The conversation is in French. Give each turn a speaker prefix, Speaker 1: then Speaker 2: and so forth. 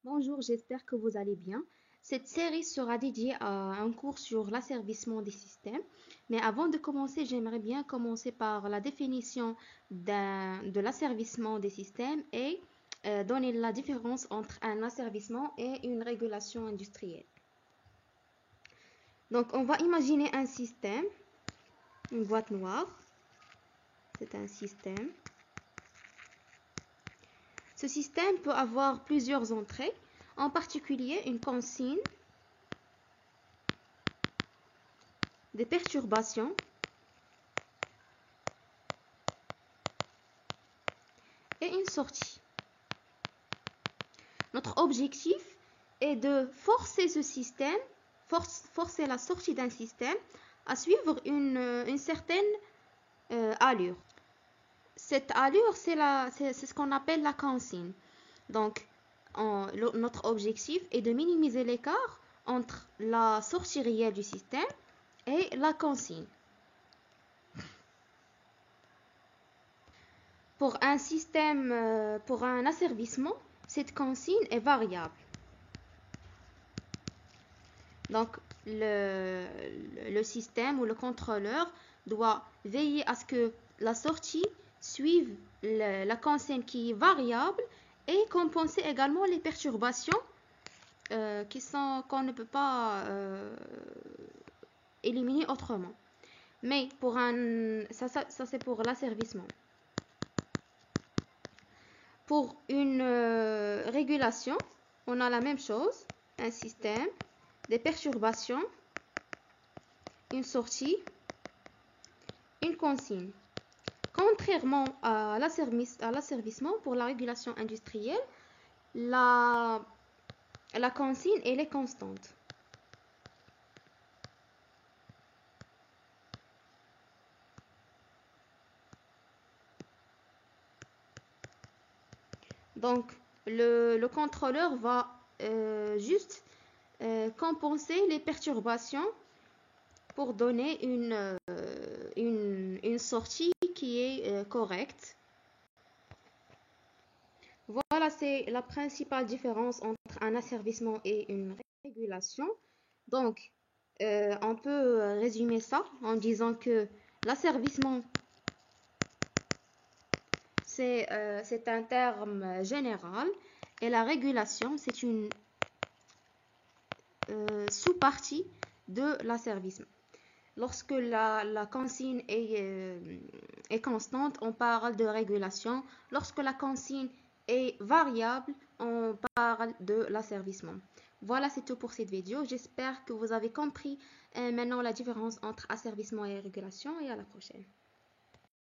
Speaker 1: Bonjour, j'espère que vous allez bien. Cette série sera dédiée à un cours sur l'asservissement des systèmes. Mais avant de commencer, j'aimerais bien commencer par la définition de l'asservissement des systèmes et donner la différence entre un asservissement et une régulation industrielle. Donc, on va imaginer un système, une boîte noire. C'est un système. Ce système peut avoir plusieurs entrées, en particulier une consigne, des perturbations et une sortie. Notre objectif est de forcer ce système, forcer la sortie d'un système à suivre une certaine allure. Cette allure, c'est ce qu'on appelle la consigne. Donc, notre objectif est de minimiser l'écart entre la sortie réelle du système et la consigne. Pour un système, pour un asservissement, cette consigne est variable. Donc, le système ou le contrôleur doit veiller à ce que la sortie suive la consigne qui est variable et compenser également les perturbations qu'on ne peut pas éliminer autrement. Mais ça c'est pour l'asservissement. Pour une régulation, on a la même chose, un système, des perturbations, une sortie, une consigne. Contrairement à l'asservissement, pour la régulation industrielle, la consigne elle est constante. Donc, le contrôleur va juste compenser les perturbations pour donner une sortie qui est correcte. Voilà, c'est la principale différence entre un asservissement et une régulation. Donc, on peut résumer ça en disant que l'asservissement, c'est un terme général et la régulation, c'est une sous-partie de l'asservissement. Lorsque la consigne est constante, on parle de régulation. Lorsque la consigne est variable, on parle de l'asservissement. Voilà, c'est tout pour cette vidéo. J'espère que vous avez compris maintenant la différence entre asservissement et régulation et à la prochaine.